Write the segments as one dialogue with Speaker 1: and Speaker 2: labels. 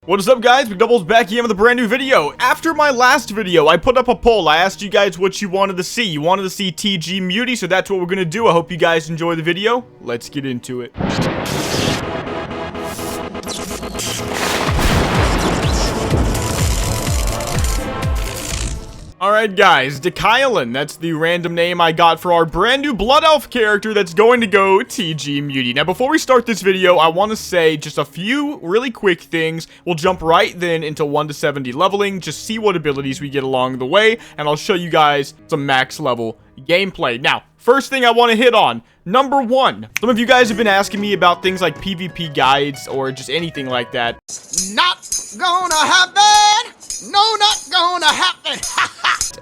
Speaker 1: What is up, guys? Mcdoubles back again with a brand new video. After my last video, I put up a poll. I asked you guys what you wanted to see. You wanted to see TG Muti, so that's what we're gonna do. I hope you guys enjoy the video. Let's get into it. Alright guys, Dekylan, that's the random name I got for our brand new Blood Elf character that's going to go TG Muti. Now before we start this video, I want to say just a few really quick things. We'll jump right then into 1 to 70 leveling, just see what abilities we get along the way, and I'll show you guys some max level gameplay. Now, first thing I want to hit on, number 1. Some of you guys have been asking me about things like PvP guides or just anything like that.
Speaker 2: Not gonna happen! No, not gonna happen!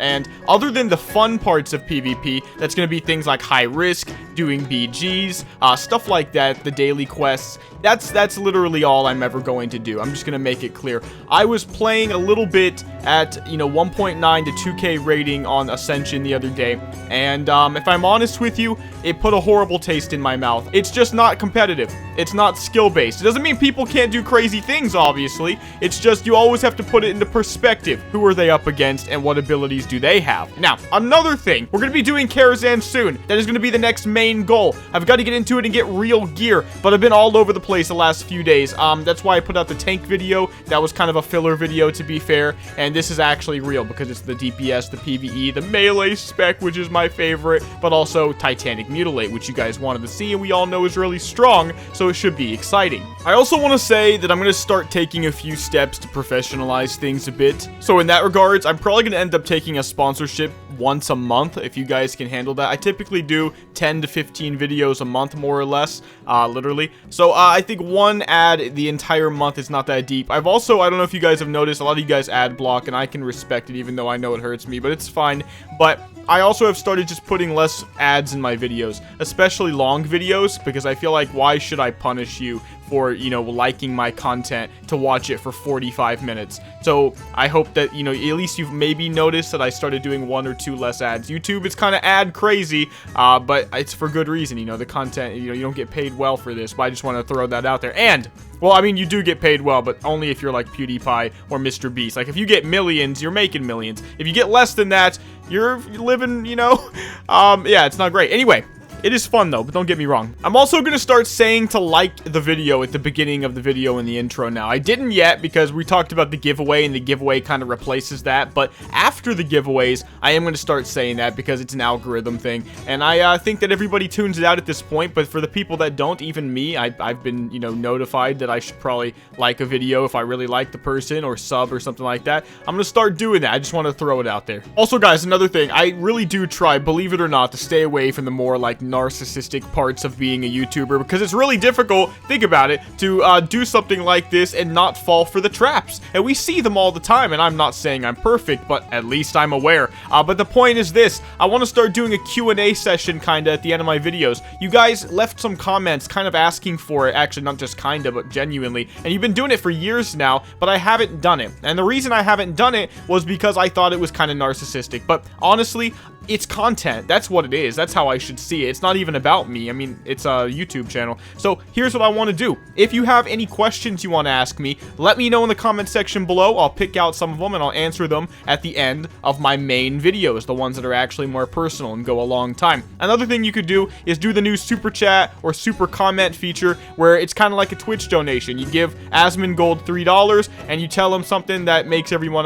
Speaker 1: And other than the fun parts of PvP, that's going to be things like high risk, doing BGs, stuff like that, the daily quests. That's literally all I'm ever going to do. I'm just going to make it clear. I was playing a little bit at, 1.9 to 2K rating on Ascension the other day, and if I'm honest with you, it put a horrible taste in my mouth. It's just not competitive. It's not skill-based. It doesn't mean people can't do crazy things, obviously. It's just you always have to put it into perspective. Who are they up against, and what abilities do they have? Now, another thing. We're going to be doing Karazhan soon. That is going to be the next main goal. I've got to get into it and get real gear, but I've been all over the place the last few days. That's why I put out the tank video. That was kind of a filler video, to be fair, and this is actually real because it's the DPS, the PvE, the melee spec, which is my favorite, but also Titanic Mutilate, which you guys wanted to see and we all know is really strong, so it should be exciting. I also want to say that I'm going to start taking a few steps to professionalize things a bit. So in that regards, I'm probably going to end up taking a sponsorship once a month, if you guys can handle that. I typically do 10 to 15 videos a month, more or less, literally. So I think one ad the entire month is not that deep. I don't know if you guys have noticed, a lot of you guys ad block, and I can respect it, even though I know it hurts me, but it's fine. But I also have started just putting less ads in my videos, especially long videos, because I feel like, why should I punish you for, liking my content to watch it for 45 minutes? So I hope that, at least you've maybe noticed that I started doing 1 or 2 less ads. YouTube is kind of ad crazy, but it's for good reason. The content, you don't get paid well for this, but I just want to throw that out there. And, well, I mean, you do get paid well, but only if you're like PewDiePie or Mr. Beast. Like, if you get millions, you're making millions. If you get less than that, you're living, yeah, it's not great. Anyway, it is fun though, but don't get me wrong. I'm also going to start saying to like the video at the beginning of the video in the intro now. I didn't yet because we talked about the giveaway and the giveaway kind of replaces that, but after the giveaways, I am going to start saying that because it's an algorithm thing, and I think that everybody tunes it out at this point, but for the people that don't, even me, I've been, notified that I should probably like a video if I really like the person, or sub or something like that. I'm going to start doing that. I just want to throw it out there. Also, guys, another thing, I really do try, believe it or not, to stay away from the more like narcissistic parts of being a YouTuber, because it's really difficult, think about it, to do something like this and not fall for the traps. And we see them all the time, and I'm not saying I'm perfect, but at least I'm aware. But the point is this, I want to start doing a Q&A session kinda at the end of my videos. You guys left some comments kind of asking for it, actually not just kinda, but genuinely, and you've been doing it for years now, but I haven't done it. And the reason I haven't done it was because I thought it was kind of narcissistic, but honestly, it's content. That's what it is. That's how I should see it. It's not even about me. I mean, it's a YouTube channel. So here's what I want to do. If you have any questions you want to ask me, let me know in the comment section below. I'll pick out some of them and I'll answer them at the end of my main videos, the ones that are actually more personal and go a long time. Another thing you could do is do the new super chat or super comment feature, where it's kind of like a Twitch donation. You give Asmongold $3 and you tell him something that makes everyone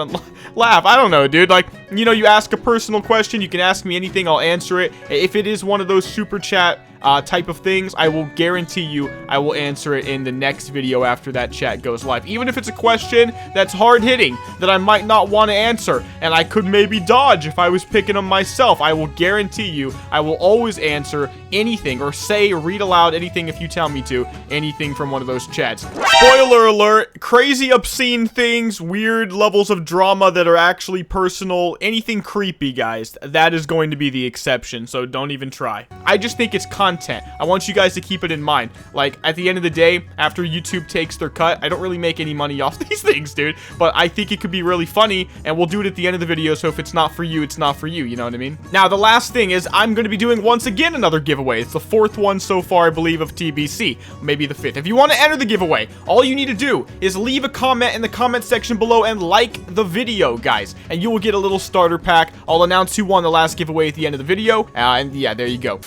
Speaker 1: laugh. I don't know, dude. Like, you ask a personal question, you can ask me anything, I'll answer it. If it is one of those super chat type of things, I will guarantee you I will answer it in the next video after that chat goes live. Even if it's a question that's hard-hitting, that I might not want to answer, and I could maybe dodge if I was picking them myself, I will guarantee you I will always answer anything, or say, read aloud anything if you tell me to, anything from one of those chats. Spoiler alert, crazy obscene things, weird levels of drama that are actually personal, anything creepy, guys, that is going to be the exception, so don't even try. I just think it's content content. I want you guys to keep it in mind. Like, at the end of the day, after YouTube takes their cut, I don't really make any money off these things, dude. But I think it could be really funny, and we'll do it at the end of the video, so if it's not for you, it's not for you, you know what I mean? Now, the last thing is I'm going to be doing, once again, another giveaway. It's the 4th one so far, I believe, of TBC. Maybe the 5th. If you want to enter the giveaway, all you need to do is leave a comment in the comment section below and like the video, guys. And you will get a little starter pack. I'll announce who won the last giveaway at the end of the video. And yeah, there you go.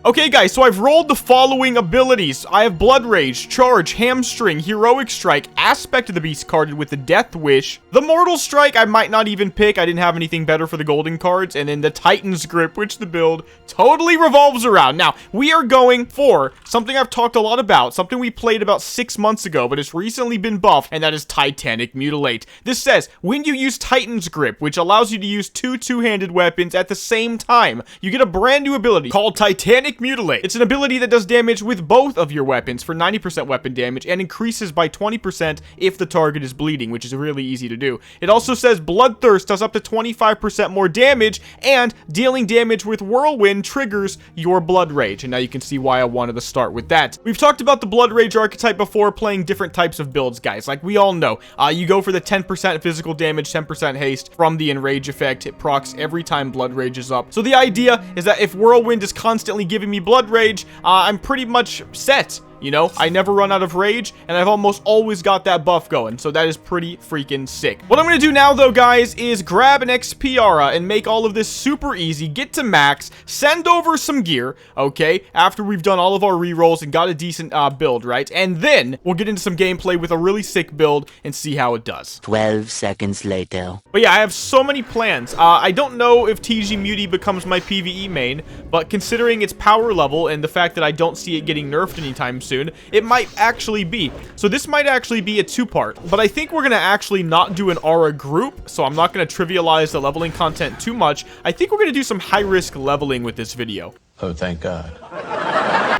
Speaker 1: Okay, guys, so I've rolled the following abilities. I have Blood Rage, Charge, Hamstring, Heroic Strike, Aspect of the Beast carded with the Death Wish. The Mortal Strike I might not even pick. I didn't have anything better for the golden cards. And then the Titan's Grip, which the build totally revolves around. Now, we are going for something I've talked a lot about, something we played about 6 months ago, but it's recently been buffed, and that is Titanic Mutilate. This says, when you use Titan's Grip, which allows you to use two-handed weapons at the same time, you get a brand new ability called Titanic Mutilate. It's an ability that does damage with both of your weapons for 90% weapon damage and increases by 20% if the target is bleeding, which is really easy to do. It also says Bloodthirst does up to 25% more damage, and dealing damage with Whirlwind triggers your Blood Rage. And now you can see why I wanted to start with that. We've talked about the Blood Rage archetype before, playing different types of builds, guys. Like we all know, you go for the 10% physical damage, 10% haste from the Enrage effect. It procs every time Blood Rage is up. So the idea is that if Whirlwind is constantly giving me Blood Rage, I'm pretty much set. You know, I never run out of rage, and I've almost always got that buff going, so that is pretty freaking sick. What I'm going to do now, though, guys, is grab an XP aura and make all of this super easy, get to max, send over some gear, okay, after we've done all of our rerolls and got a decent build, right? And then we'll get into some gameplay with a really sick build and see how it does.
Speaker 3: 12 seconds later.
Speaker 1: But yeah, I have so many plans. I don't know if TG Muti becomes my PvE main, but considering its power level and the fact that I don't see it getting nerfed anytime soon, it might actually be. So this might actually be a two-part, but I think we're going to actually not do an aura group, so I'm not going to trivialize the leveling content too much. I think we're going to do some high-risk leveling with this video.
Speaker 4: Oh, thank God.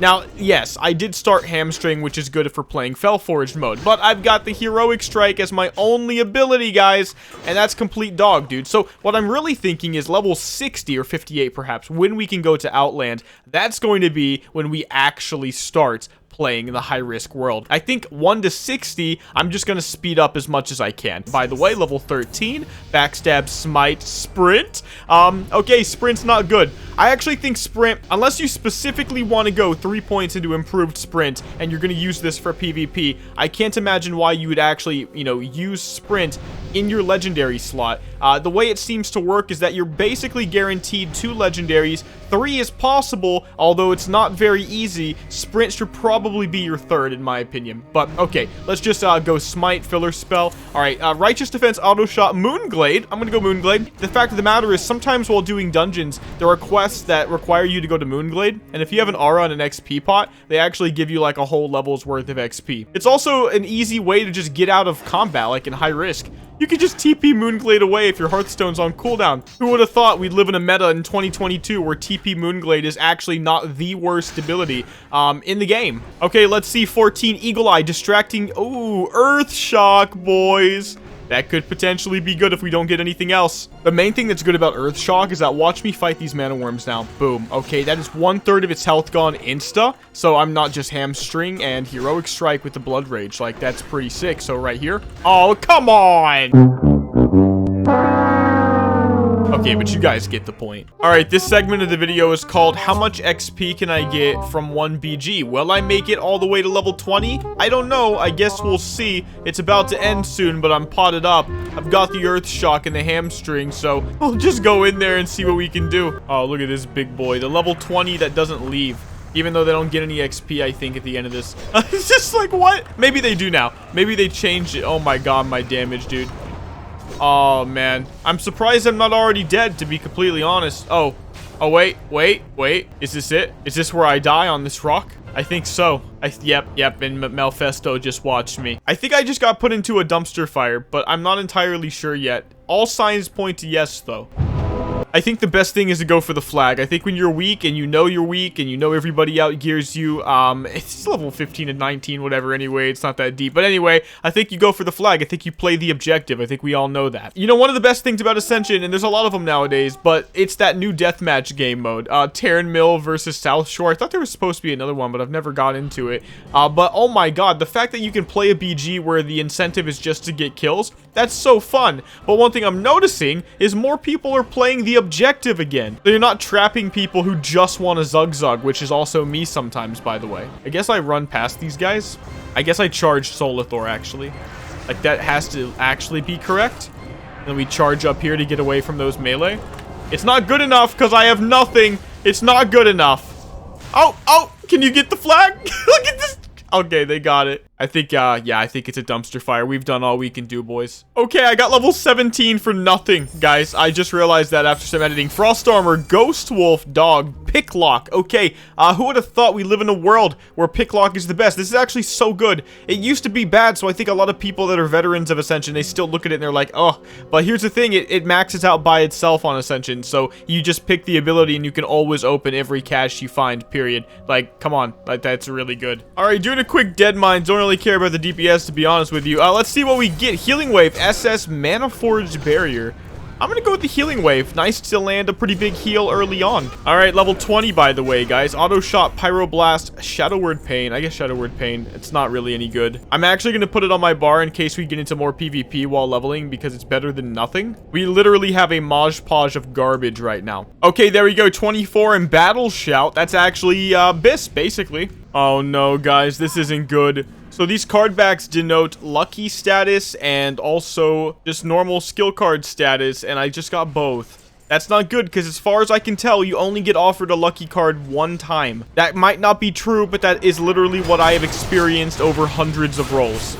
Speaker 1: Now, yes, I did start Hamstring, which is good for playing Fellforged mode, but I've got the Heroic Strike as my only ability, guys, and that's complete dog, dude. So what I'm really thinking is level 60 or 58, perhaps, when we can go to Outland, that's going to be when we actually start playing in the high-risk world. I think 1 to 60, I'm just going to speed up as much as I can. By the way, level 13, Backstab, Smite, Sprint. Okay, Sprint's not good. I actually think Sprint, unless you specifically want to go 3 points into improved Sprint, and you're going to use this for PvP, I can't imagine why you would actually, you know, use Sprint in your legendary slot. The way it seems to work is that you're basically guaranteed 2 legendaries. 3 is possible, although it's not very easy. Sprint should probably be your 3rd, in my opinion. But, okay, let's just go Smite, Filler Spell. Alright, Righteous Defense, Auto Shot, Moonglade. I'm gonna go Moonglade. The fact of the matter is, sometimes while doing dungeons, there are quests that require you to go to Moonglade, and if you have an aura and an XP pot, they actually give you, like, a whole level's worth of XP. It's also an easy way to just get out of combat, like in high risk. You can just TP Moonglade away if your Hearthstone's on cooldown. Who would have thought we'd live in a meta in 2022 where TP Moonglade is actually not the worst ability in the game? Okay, let's see. 14, Eagle Eye, distracting. Ooh, Earth Shock, boys. That could potentially be good if we don't get anything else. The main thing that's good about Earth Shock is that watch me fight these mana worms now. Boom. Okay, that is 1/3 of its health gone insta. So I'm not just Hamstring and Heroic Strike with the Blood Rage. Like, that's pretty sick. So right here. Oh, come on! Okay, but you guys get the point. Alright, this segment of the video is called How Much XP Can I Get from 1 BG? Will I make it all the way to level 20? I don't know. I guess we'll see. It's about to end soon, but I'm potted up. I've got the Earth Shock and the Hamstring, so we'll just go in there and see what we can do. Oh, look at this big boy. The level 20 that doesn't leave. Even though they don't get any XP, I think, at the end of this. It's just like, what? Maybe they do now. Maybe they changed it. Oh my god, my damage, dude. Oh, man. I'm surprised I'm not already dead, to be completely honest. Oh, wait. Is this it? Is this where I die on this rock? I think so. Yep, and Malfesto just watched me. I think I just got put into a dumpster fire, but I'm not entirely sure yet. All signs point to yes, though. I think the best thing is to go for the flag. I think when you're weak and you know you're weak and you know everybody outgears you, it's level 15 and 19, whatever, anyway, it's not that deep. But anyway, I think you go for the flag. I think you play the objective. I think we all know that. You know, one of the best things about Ascension, and there's a lot of them nowadays, but it's that new deathmatch game mode. Terran Mill versus South Shore. I thought there was supposed to be another one, but I've never got into it. But oh my god, the fact that you can play a BG where the incentive is just to get kills, that's so fun. But one thing I'm noticing is more people are playing the objective again. They're not trapping people who just want to zug, which is also me sometimes, by the way. I guess I run past these guys. I guess I charged Solithor, actually. Like, that has to actually be correct. And then we charge up here to get away from those melee. It's not good enough because I have nothing. It's not good enough. Oh, can you get the flag? Look at this. Okay, they got it. I think, yeah, I think it's a dumpster fire. We've done all we can do, boys. Okay, I got level 17 for nothing, guys. I just realized that after some editing. Frost Armor, Ghost Wolf, Dog, Picklock. Okay, who would have thought we live in a world where Picklock is the best? This is actually so good. It used to be bad, so I think a lot of people that are veterans of Ascension, they still look at it and they're like, oh. But here's the thing, it maxes out by itself on Ascension, so you just pick the ability and you can always open every cache you find, period. Like, come on, like, that's really good. Alright, doing a quick Dead Mines. Don't really care about the DPS, to be honest with you. Let's see what we get. Healing Wave, SS, Mana Forged Barrier. I'm gonna go with the Healing Wave. Nice to land a pretty big heal early on. Alright, level 20, by the way, guys. Auto Shot, Pyroblast, Shadow Word Pain. I guess Shadow Word Pain. It's not really any good. I'm actually gonna put it on my bar in case we get into more PvP while leveling, because it's better than nothing. We literally have a Maj Podge of garbage right now. Okay, there we go. 24 and Battle Shout. That's actually, BIS, basically. Oh no, guys. This isn't good. So these card backs denote lucky status and also just normal skill card status, and I just got both. That's not good, because as far as I can tell, you only get offered a lucky card one time. That might not be true, but that is literally what I have experienced over hundreds of rolls.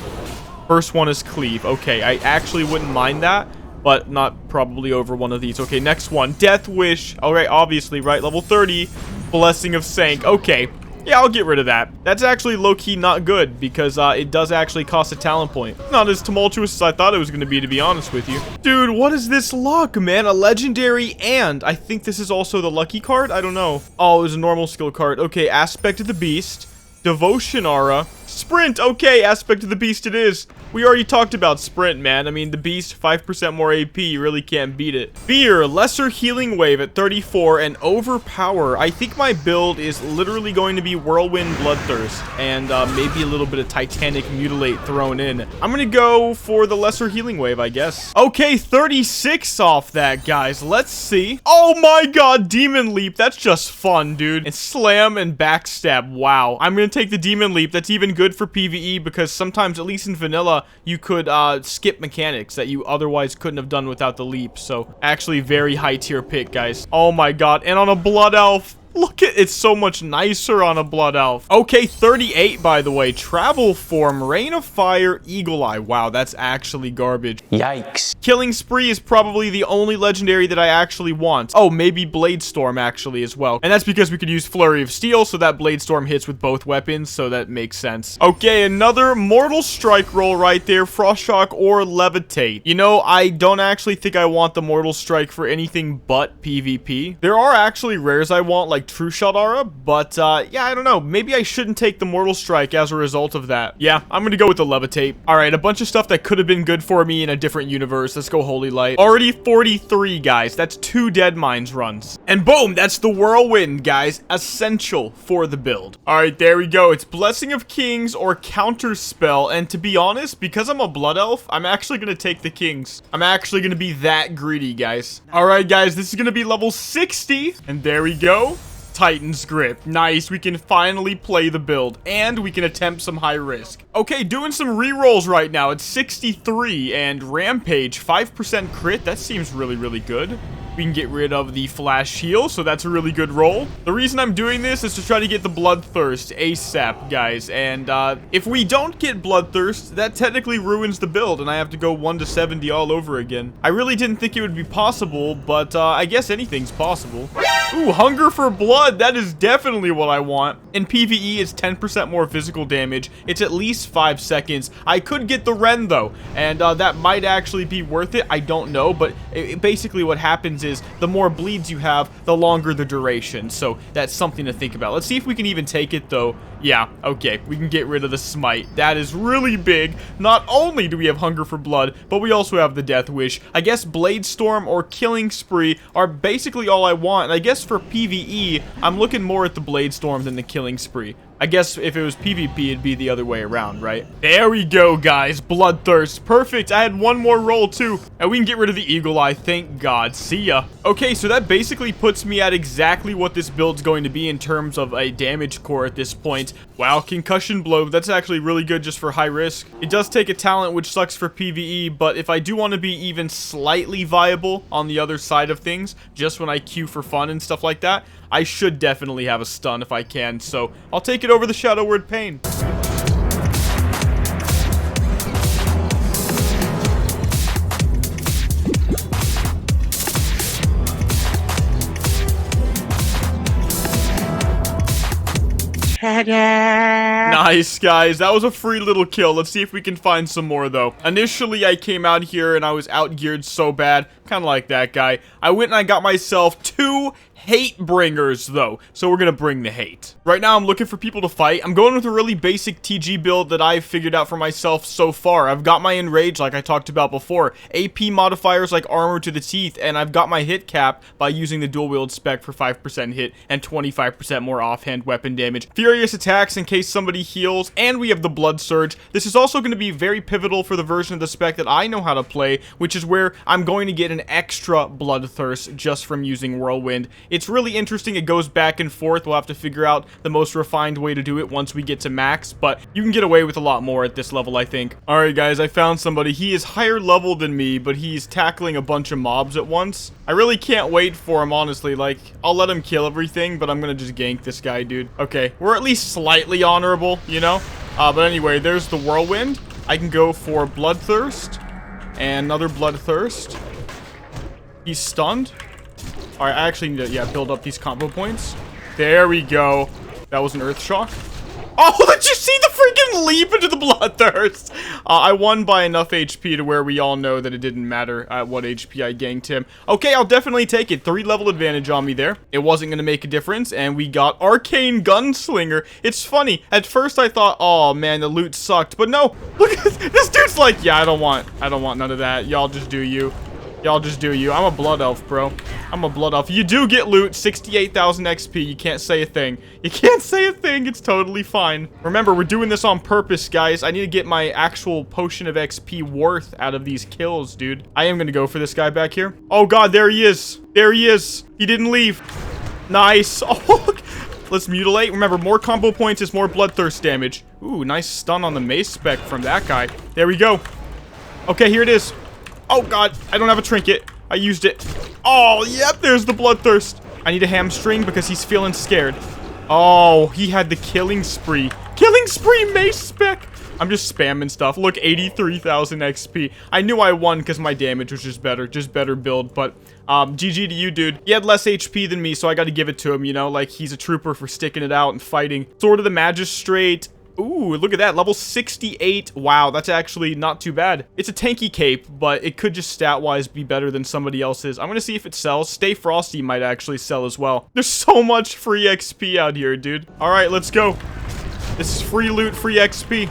Speaker 1: First one is Cleave. Okay, I actually wouldn't mind that, but not probably over one of these. Okay, next one. Death Wish. Alright, obviously, right? Level 30. Blessing of Sank. Okay. Yeah, I'll get rid of that. That's actually low-key not good, because it does actually cost a talent point. Not as tumultuous as I thought it was going to be honest with you. Dude, what is this luck, man? A legendary, and I think this is also the lucky card? I don't know. Oh, it was a normal skill card. Okay, Aspect of the Beast, Devotion Aura, Sprint. Okay, Aspect of the Beast it is. We already talked about Sprint, man. I mean, the Beast, 5% more AP. You really can't beat it. Fear, Lesser Healing Wave at 34, and Overpower. I think my build is literally going to be Whirlwind Bloodthirst, and maybe a little bit of Titanic Mutilate thrown in. I'm gonna go for the Lesser Healing Wave, I guess. Okay, 36 off that, guys. Let's see. Oh my god, Demon Leap. That's just fun, dude. And Slam and Backstab. Wow. I'm gonna take the Demon Leap. That's even good for PvE, because sometimes, at least in vanilla, you could skip mechanics that you otherwise couldn't have done without the leap. So actually very high tier pick, guys. Oh my god. And on a Blood Elf. Look at it's so much nicer on a Blood Elf. Okay, 38, by the way. Travel Form, Rain of Fire, Eagle Eye. Wow, that's actually garbage.
Speaker 3: Yikes.
Speaker 1: Killing Spree is probably the only legendary that I actually want. Oh, maybe Blade Storm actually as well. And that's because we could use Flurry of Steel, so that Blade Storm hits with both weapons, so that makes sense. Okay, another Mortal Strike roll right there. Frost Shock or Levitate. You know, I don't actually think I want the Mortal Strike for anything but PvP. There are actually rares I want, like True Shot Aura, but yeah, I don't know. Maybe I shouldn't take the Mortal Strike as a result of that. Yeah, I'm gonna go with the Levitate. Alright, a bunch of stuff that could have been good for me in a different universe. Let's go Holy Light. Already 43, guys. That's 2 Dead Mines runs. And boom, that's the Whirlwind, guys. Essential for the build. Alright, there we go. It's Blessing of Kings or Counter Spell, and to be honest, because I'm a Blood Elf, I'm actually gonna take the Kings. I'm actually gonna be that greedy, guys. Alright, guys, this is gonna be level 60, and there we go. Titan's Grip. Nice, we can finally play the build, and we can attempt some high risk. Okay, doing some rerolls right now. It's 63, and Rampage, 5% crit. That seems really, really good. We can get rid of the Flash Heal, so that's a really good roll. The reason I'm doing this is to try to get the Bloodthirst ASAP, guys. And if we don't get Bloodthirst, that technically ruins the build, and I have to go 1 to 70 all over again. I really didn't think it would be possible, but I guess anything's possible. Ooh, Hunger for Blood. That is definitely what I want. In PvE, it's 10% more physical damage. It's at least 5 seconds. I could get the Ren, though, and that might actually be worth it. I don't know, but basically what happens is the more bleeds you have, the longer the duration. So that's something to think about. Let's see if we can even take it, though. Yeah, okay, we can get rid of the smite. That is really big. Not only do we have Hunger for Blood, but we also have the Death Wish. I guess Blade Storm or Killing Spree are basically all I want. And I guess for PvE, I'm looking more at the Blade Storm than the Killing Spree. I guess if it was PvP, it'd be the other way around, right? There we go, guys. Bloodthirst. Perfect. I had one more roll, too. And we can get rid of the Eagle Eye. Thank God. See ya. Okay, so that basically puts me at exactly what this build's going to be in terms of a damage core at this point. Wow, Concussion Blow. That's actually really good just for high risk. It does take a talent, which sucks for PvE, but if I do want to be even slightly viable on the other side of things, just when I queue for fun and stuff like that, I should definitely have a stun if I can, so I'll take it over the Shadow Word Pain. Nice, guys. That was a free little kill. Let's see if we can find some more, though. Initially, I came out here and I was outgeared so bad. Kind of like that guy. I went and I got myself 2 hate bringers, though. So we're gonna bring the hate. Right now, I'm looking for people to fight. I'm going with a really basic TG build that I've figured out for myself so far. I've got my Enrage, like I talked about before. AP modifiers like Armor to the Teeth. And I've got my hit cap by using the dual wield spec for 5% hit and 25% more offhand weapon damage. Furious attacks in case somebody heals. And we have the Blood Surge. This is also going to be very pivotal for the version of the spec that I know how to play, which is where I'm going to get an extra Bloodthirst just from using Whirlwind. It's really interesting. It goes back and forth. We'll have to figure out the most refined way to do it once we get to max, but you can get away with a lot more at this level, I think. Alright, guys, I found somebody. He is higher level than me, but he's tackling a bunch of mobs at once. I really can't wait for him, honestly. Like, I'll let him kill everything, but I'm gonna just gank this guy, dude. Okay, we're at least slightly honorable, you know? But anyway, there's the Whirlwind. I can go for Bloodthirst. And another Bloodthirst. He's stunned. Alright, I actually need to, yeah, build up these combo points. There we go. That was an Earth Shock. Oh, did you see the freaking leap into the Bloodthirst? I won by enough HP to where we all know that it didn't matter at what HP I ganked him. Okay, I'll definitely take it. 3 level advantage on me there. It wasn't going to make a difference, and we got Arcane Gunslinger. It's funny. At first, I thought, oh, man, the loot sucked. But no, look at this. This dude's like, yeah, I don't want none of that. Y'all just do you. Y'all just do you. I'm a Blood Elf, bro. I'm a Blood Elf. You do get loot, 68,000 XP. You can't say a thing. You can't say a thing. It's totally fine. Remember, we're doing this on purpose, guys. I need to get my actual potion of XP worth out of these kills, dude. I am going to go for this guy back here. Oh, God, there he is. There he is. He didn't leave. Nice. Oh, look. Let's mutilate. Remember, more combo points is more Bloodthirst damage. Ooh, nice stun on the mace spec from that guy. There we go. Okay, here it is. Oh, God. I don't have a trinket. I used it. Oh, yep. There's the Bloodthirst. I need a hamstring because he's feeling scared. Oh, he had the Killing Spree. Killing Spree mace spec. I'm just spamming stuff. Look, 83,000 XP. I knew I won because my damage was just better. Just better build. But GG to you, dude. He had less HP than me, so I got to give it to him, you know? Like, he's a trooper for sticking it out and fighting. Sword of the Magistrate. Ooh, look at that. Level 68. Wow, that's actually not too bad. It's a tanky cape, but it could just stat-wise be better than somebody else's. I'm gonna see if it sells. Stay Frosty might actually sell as well. There's so much free XP out here, dude. All right, let's go. This is free loot, free XP.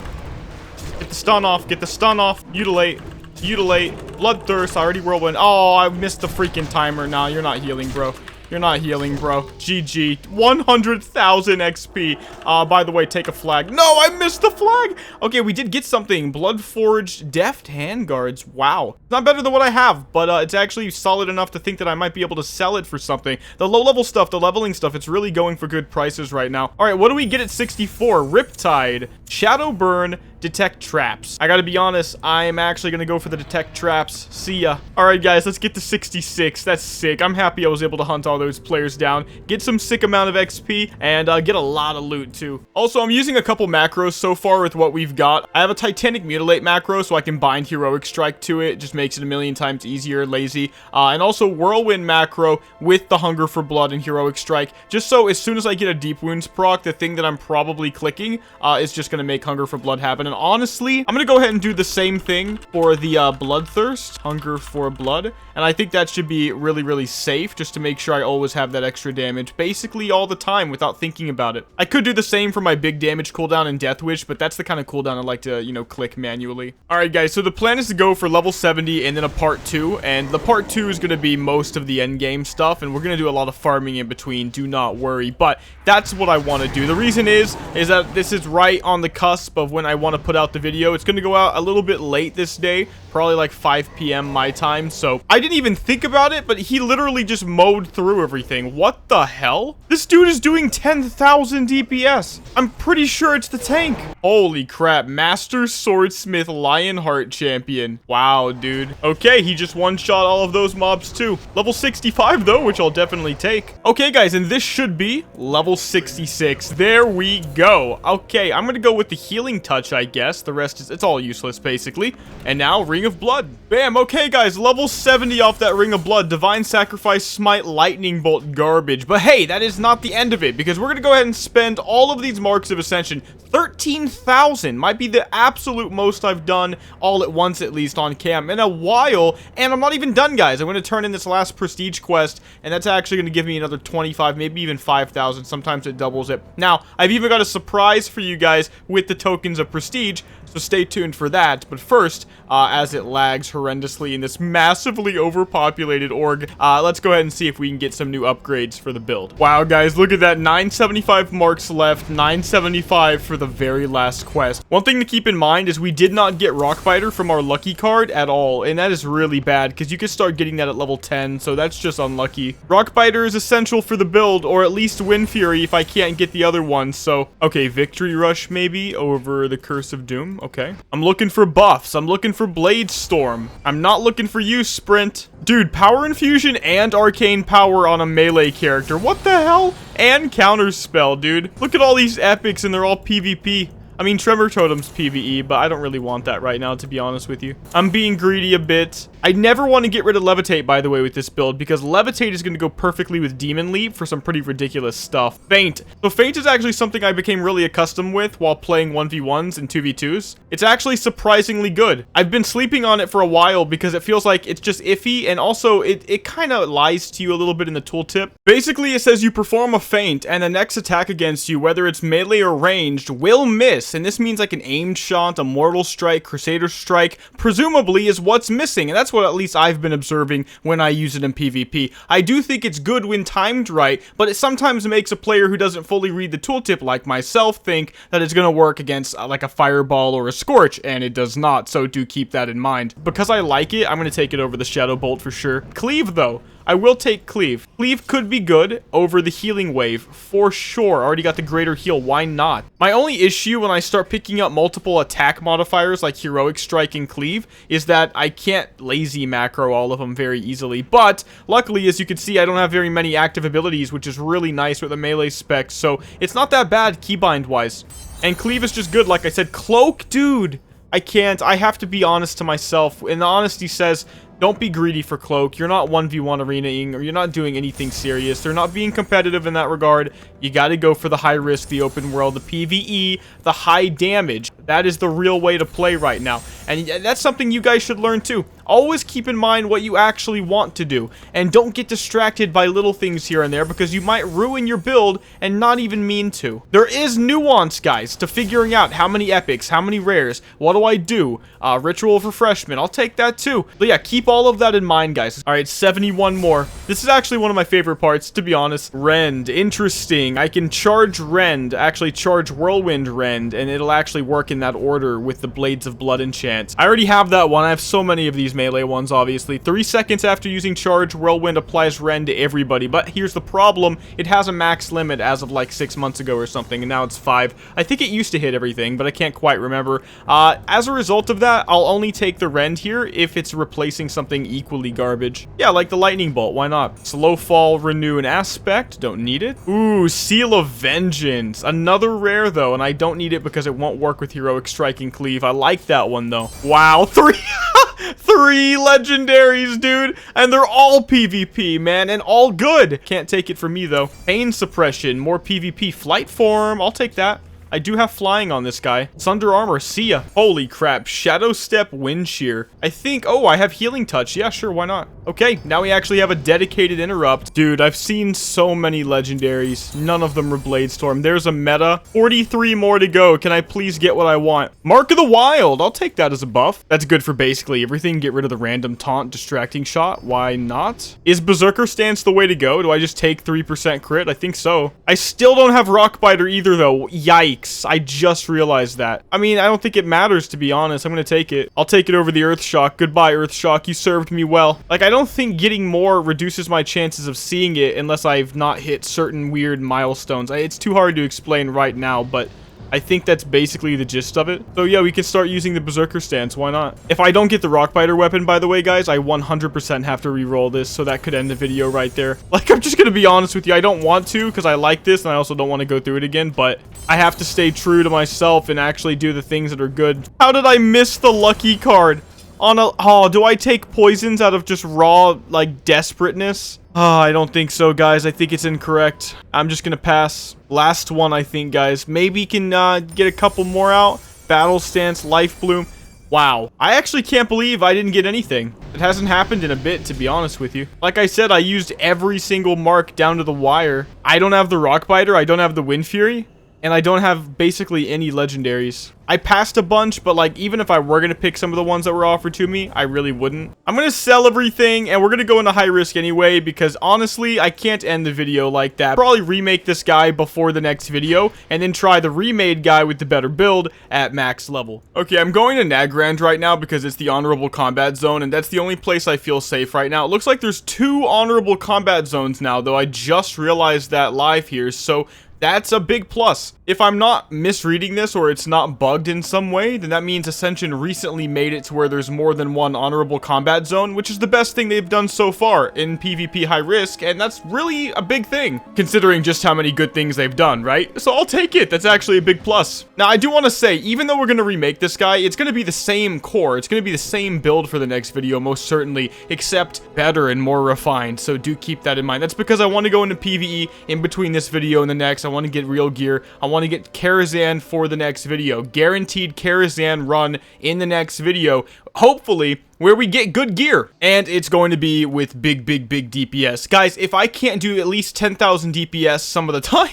Speaker 1: Get the stun off. Get the stun off. Mutilate. Mutilate. Bloodthirst. I already Whirlwind. Oh, I missed the freaking timer. Nah, you're not healing, bro. You're not healing, bro. GG. 100,000 XP. By the way, take a flag. No, I missed the flag. Okay, we did get something. Bloodforged Deft Handguards. Wow. It's not better than what I have, but it's actually solid enough to think that I might be able to sell it for something. The low-level stuff, the leveling stuff, it's really going for good prices right now. All right, what do we get at 64? Riptide. Shadow Burn. Detect Traps. I gotta be honest, I'm actually gonna go for the Detect Traps. See ya. Alright, guys, let's get to 66. That's sick. I'm happy I was able to hunt all all those players down, get some sick amount of XP, and get a lot of loot too. Also, I'm using a couple macros so far with what we've got. I have a Titanic Mutilate macro, so I can bind Heroic Strike to it. Just makes it a million times easier, lazy. And also Whirlwind macro with the Hunger for Blood and Heroic Strike, just so as soon as I get a Deep Wounds proc, the thing that I'm probably clicking is just going to make Hunger for Blood happen. And honestly, I'm going to go ahead and do the same thing for the Bloodthirst, Hunger for Blood. And I think that should be really, really safe, just to make sure I always have that extra damage, basically all the time without thinking about it. I could do the same for my big damage cooldown in Death Wish, but that's the kind of cooldown I like to, you know, click manually. Alright guys, so the plan is to go for level 70 and then a part 2, and the part 2 is going to be most of the end game stuff, and we're going to do a lot of farming in between, do not worry, but that's what I want to do. The reason is that this is right on the cusp of when I want to put out the video. It's going to go out a little bit late this day, probably like 5 p.m. my time, so I didn't even think about it, but he literally just mowed through everything. What the hell? This dude is doing 10,000 DPS. I'm pretty sure it's the tank. Holy crap. Master Swordsmith Lionheart champion. Wow, dude. Okay, he just one-shot all of those mobs too. Level 65 though, which I'll definitely take. Okay, guys, and this should be level 66. There we go. Okay, I'm gonna go with the healing touch, I guess. The rest is, it's all useless, basically. And now, Ring of Blood. Bam. Okay, guys, level 70 off that Ring of Blood. Divine Sacrifice, Smite, Lightning Bolt, garbage. But hey, that is not the end of it, because we're gonna go ahead and spend all of these Marks of Ascension. 13,000 might be the absolute most I've done all at once, at least on cam, in a while. And I'm not even done, guys. I'm going to turn in this last prestige quest, and that's actually going to give me another 25, maybe even 5,000. Sometimes it doubles it. Now, I've even got a surprise for you guys with the tokens of prestige, so stay tuned for that. But first, as it lags horrendously in this massively overpopulated org, let's go ahead and see if we can get some new upgrades for the build. Wow, guys, look at that. 975 marks left, 975 for the very last quest. One thing to keep in mind is we did not get Rockbiter from our lucky card at all, and that is really bad, because you could start getting that at level 10, so that's just unlucky. Rockbiter is essential for the build, or at least Wind Fury if I can't get the other one, so... Okay, Victory Rush maybe over the Curse of Doom. Okay. I'm looking for buffs. I'm looking for Blade Storm. I'm not looking for you, Sprint. Dude, Power Infusion and Arcane Power on a melee character. What the hell? And Counterspell, dude. Look at all these epics, and they're all PvP. I mean, Tremor Totem's PvE, but I don't really want that right now, to be honest with you. I'm being greedy a bit. I never want to get rid of Levitate, by the way, with this build, because Levitate is going to go perfectly with Demon Leap for some pretty ridiculous stuff. Feint. So Feint is actually something I became really accustomed with while playing 1v1s and 2v2s. It's actually surprisingly good. I've been sleeping on it for a while because it feels like it's just iffy, and also it kind of lies to you a little bit in the tooltip. Basically, it says you perform a feint, and the next attack against you, whether it's melee or ranged, will miss. And this means like an aimed shot, a mortal strike, crusader strike, presumably is what's missing, and that's what at least I've been observing when I use it in PvP. I do think it's good when timed right, but it sometimes makes a player who doesn't fully read the tooltip like myself think that it's going to work against like a fireball or a scorch, and it does not, so do keep that in mind. Because I like it, I'm going to take it over the Shadow Bolt for sure. Cleave though. I will take Cleave. Cleave could be good over the Healing Wave, for sure. Already got the Greater Heal, why not? My only issue when I start picking up multiple attack modifiers like Heroic Strike and Cleave is that I can't lazy macro all of them very easily. But, luckily, as you can see, I don't have very many active abilities, which is really nice with the melee specs, so it's not that bad keybind-wise. And Cleave is just good, like I said. Cloak, dude! I can't. I have to be honest to myself, and the honesty says... Don't be greedy for Cloak. You're not 1v1 arenaing, or you're not doing anything serious. They're not being competitive in that regard. You gotta go for the high risk, the open world, the PvE, the high damage. That is the real way to play right now. And that's something you guys should learn too. Always keep in mind what you actually want to do. And don't get distracted by little things here and there, because you might ruin your build and not even mean to. There is nuance, guys, to figuring out how many epics, how many rares, what do I do? Ritual of Refreshment, I'll take that too. But yeah, keep all of that in mind, guys. Alright, 71 more. This is actually one of my favorite parts, to be honest. Rend, interesting. I can charge Rend, actually charge Whirlwind Rend, and it'll actually work in that order with the Blades of Blood enchant. I already have that one. I have so many of these melee ones, obviously. 3 seconds after using charge, Whirlwind applies Rend to everybody, but here's the problem. It has a max limit as of like 6 months ago or something, and now it's 5. I think it used to hit everything, but I can't quite remember. As a result of that, I'll only take the Rend here if it's replacing something equally garbage. Yeah, like the lightning bolt. Why not? Slow fall, renew an aspect. Don't need it. Ooh, seal of vengeance. Another rare though, and I don't need it because it won't work with heroic strike and cleave. I like that one though. Wow, 3 legendaries, dude, and they're all PvP, man, and all good. Can't take it from me though. Pain suppression, more PvP. Flight form, I'll take that. I do have flying on this guy. Sunder armor, see ya. Holy crap. Shadow step, wind shear. I think, oh, I have healing touch. Yeah, sure, why not? Okay, now we actually have a dedicated interrupt. Dude, I've seen so many legendaries. None of them are Bladestorm. There's a meta. 43 more to go. Can I please get what I want? Mark of the Wild. I'll take that as a buff. That's good for basically everything. Get rid of the random taunt, distracting shot. Why not? Is Berserker Stance the way to go? Do I just take 3% crit? I think so. I still don't have Rockbiter either, though. Yikes. I just realized that. I mean, I don't think it matters, to be honest. I'm gonna take it. I'll take it over the Earth Shock. Goodbye, Earth Shock. You served me well. Like, I don't think getting more reduces my chances of seeing it unless I've not hit certain weird milestones. It's too hard to explain right now, but I think that's basically the gist of it. So yeah, we can start using the Berserker Stance. Why not? If I don't get the Rockbiter weapon, by the way, guys, I 100% have to re-roll this, so that could end the video right there. Like, I'm just gonna be honest with you. I don't want to, because I like this, and I also don't want to go through it again, but I have to stay true to myself and actually do the things that are good. How did I miss the lucky card? Oh, do I take poisons out of just raw, like, desperateness? Oh, I don't think so, guys. I think it's incorrect. I'm just gonna pass. Last one, I think, guys. Maybe can get a couple more out. Battle Stance, Life Bloom. Wow. I actually can't believe I didn't get anything. It hasn't happened in a bit, to be honest with you. Like I said, I used every single mark down to the wire. I don't have the Rockbiter. I don't have the Wind Fury. And I don't have basically any legendaries. I passed a bunch, but like, even if I were going to pick some of the ones that were offered to me, I really wouldn't. I'm going to sell everything, and we're going to go into high risk anyway, because honestly, I can't end the video like that. Probably remake this guy before the next video, and then try the remade guy with the better build at max level. Okay, I'm going to Nagrand right now because it's the honorable combat zone, and that's the only place I feel safe right now. It looks like there's 2 honorable combat zones now, though I just realized that live here, so that's a big plus. If I'm not misreading this or it's not bugged in some way, then that means Ascension recently made it to where there's more than one honorable combat zone, which is the best thing they've done so far in PvP high risk, and that's really a big thing, considering just how many good things they've done, right? So I'll take it. That's actually a big plus. Now, I do want to say, even though we're going to remake this guy, it's going to be the same core. It's going to be the same build for the next video, most certainly, except better and more refined, so do keep that in mind. That's because I want to go into PvE in between this video and the next. I want to get real gear. I want to get Karazhan for the next video. Guaranteed Karazhan run in the next video. Hopefully, where we get good gear. And it's going to be with big DPS. Guys, if I can't do at least 10,000 DPS some of the time,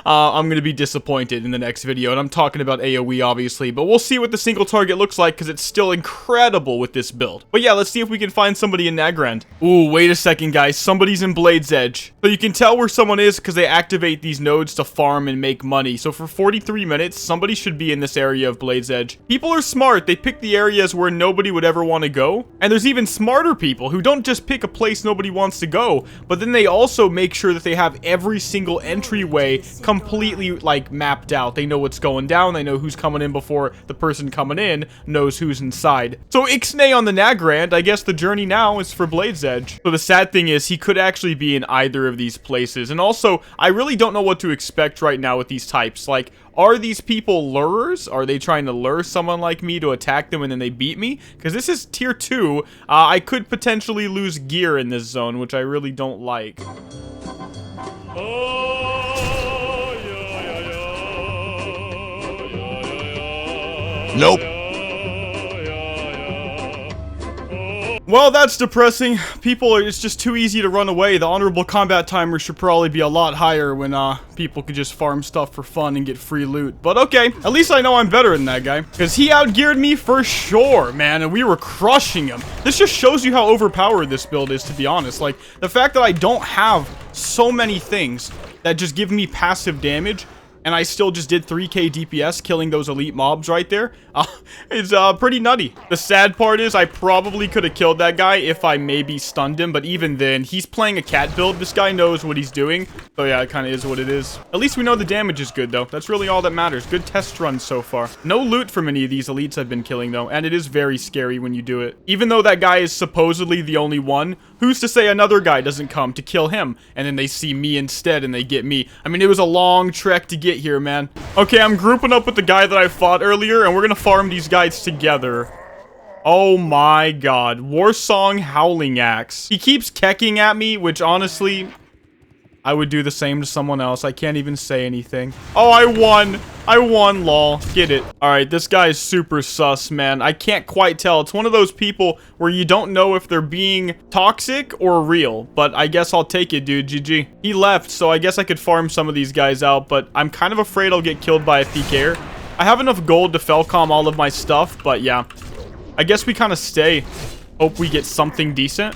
Speaker 1: I'm going to be disappointed in the next video. And I'm talking about AoE, obviously. But we'll see what the single target looks like, because it's still incredible with this build. But yeah, let's see if we can find somebody in Nagrand. Ooh, wait a second, guys. Somebody's in Blade's Edge. So you can tell where someone is because they activate these nodes to farm and make money. So for 43 minutes, somebody should be in this area of Blade's Edge. People are smart. They pick the areas where nobody would ever want to go. And there's even smarter people who don't just pick a place nobody wants to go, but then they also make sure that they have every single entryway completely, like, mapped out. They know what's going down, they know who's coming in before the person coming in knows who's inside. So Ixnay on the Nagrand, I guess the journey now is for Blade's Edge. So the sad thing is, he could actually be in either of these places. And also, I really don't know what to expect right now with these types. Like, are these people lurers? Are they trying to lure someone like me to attack them and then they beat me? Because this is tier 2. I could potentially lose gear in this zone, which I really don't like.
Speaker 2: Nope.
Speaker 1: Well, that's depressing. It's just too easy to run away. The honorable combat timer should probably be a lot higher when people could just farm stuff for fun and get free loot. But okay, at least I know I'm better than that guy, because he outgeared me for sure, man, and we were crushing him. This just shows you how overpowered this build is, to be honest. Like, the fact that I don't have so many things that just give me passive damage and I still just did 3k DPS killing those elite mobs right there. It's pretty nutty. The sad part is I probably could have killed that guy if I maybe stunned him, but even then, he's playing a cat build. This guy knows what he's doing, so yeah, it kind of is what it is. At least we know the damage is good, though. That's really all that matters. Good test runs so far. No loot from any of these elites I've been killing, though, and it is very scary when you do it. Even though that guy is supposedly the only one, who's to say another guy doesn't come to kill him, and then they see me instead and they get me? I mean, it was a long trek to get here, man. Okay, I'm grouping up with the guy that I fought earlier, and we're gonna farm these guys together. Oh my god. Warsong Howling Axe. He keeps kecking at me, which honestly, I would do the same to someone else. I can't even say anything. Oh, I won. I won, lol. Get it. Alright, this guy is super sus, man. I can't quite tell. It's one of those people where you don't know if they're being toxic or real. But I guess I'll take it, dude. GG. He left, so I guess I could farm some of these guys out. But I'm kind of afraid I'll get killed by a PKer. I have enough gold to Felcom all of my stuff, but yeah. I guess we kind of stay. Hope we get something decent.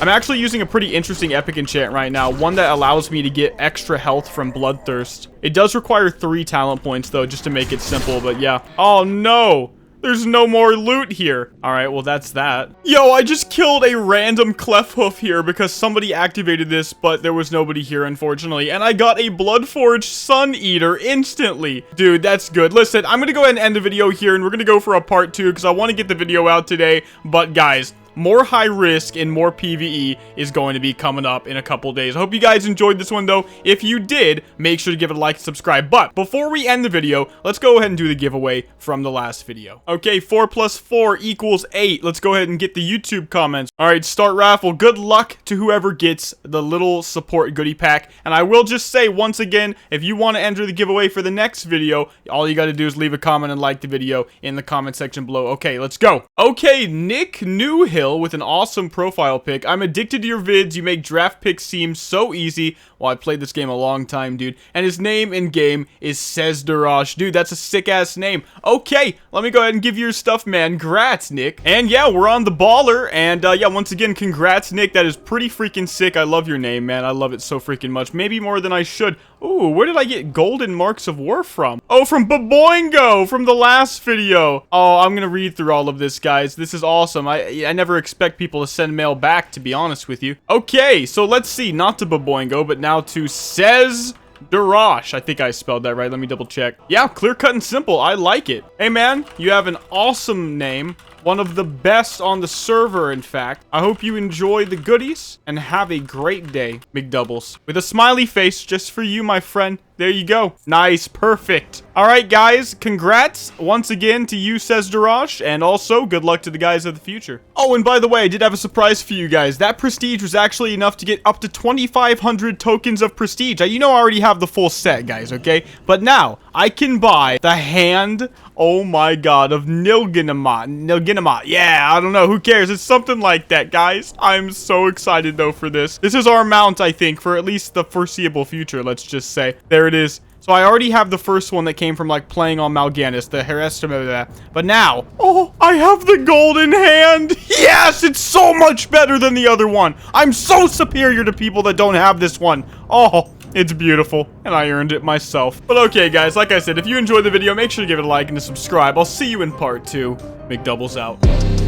Speaker 1: I'm actually using a pretty interesting epic enchant right now, one that allows me to get extra health from Bloodthirst. It does require 3 talent points, though, just to make it simple, but yeah. Oh, no! There's no more loot here. Alright, well, that's that. Yo, I just killed a random Clefhoof here because somebody activated this, but there was nobody here, unfortunately. And I got a Bloodforged Sun Eater instantly. Dude, that's good. Listen, I'm gonna go ahead and end the video here, and we're gonna go for a part 2 because I want to get the video out today. But, guys, more high risk and more PvE is going to be coming up in a couple days. I hope you guys enjoyed this one, though. If you did, make sure to give it a like and subscribe. But before we end the video, let's go ahead and do the giveaway from the last video. Okay, 4 plus 4 equals 8. Let's go ahead and get the YouTube comments. All right, start raffle. Good luck to whoever gets the little support goodie pack. And I will just say once again, if you want to enter the giveaway for the next video, all you got to do is leave a comment and like the video in the comment section below. Okay, let's go. Okay, Nick Newhill with an awesome profile pic. I'm addicted to your vids. You make draft picks seem so easy. Well, I played this game a long time, dude. And his name in game is Sezdarosh. Dude, that's a sick ass name. Okay, let me go ahead and give you your stuff, man. Congrats, Nick. And yeah, we're on the baller. And yeah, once again, congrats, Nick. That is pretty freaking sick. I love your name, man. I love it so freaking much. Maybe more than I should. Ooh, where did I get golden marks of war from? Oh, from Baboingo, from the last video. Oh, I'm gonna read through all of this, guys. This is awesome. I never expect people to send mail back, to be honest with you. Okay, so let's see. Not to Baboingo, but now to Sezdarosh. I think I spelled that right. Let me double check. Yeah, clear cut and simple. I like it. Hey, man, you have an awesome name. One of the best on the server, in fact. I hope you enjoy the goodies and have a great day, Mcdoubles. With a smiley face just for you, my friend. There you go. Nice. Perfect. All right, guys. Congrats once again to you, Sezdarosh, and also good luck to the guys of the future. Oh, and by the way, I did have a surprise for you guys. That prestige was actually enough to get up to 2,500 tokens of prestige. You know I already have the full set, guys, okay? But now, I can buy the hand, oh my god, of Nilginamat. Yeah, I don't know. Who cares? It's something like that, guys. I'm so excited, though, for this. This is our mount, I think, for at least the foreseeable future, let's just say. There it is. So I already have the first one that came from, like, playing on Mal'Ganis, the Herestimate. But now, oh, I have the golden hand. Yes, it's so much better than the other one. I'm so superior to people that don't have this one. Oh, it's beautiful, and I earned it myself. But okay, guys, like I said, if you enjoyed the video, make sure to give it a like and to subscribe. I'll see you in part 2. Mcdoubles out.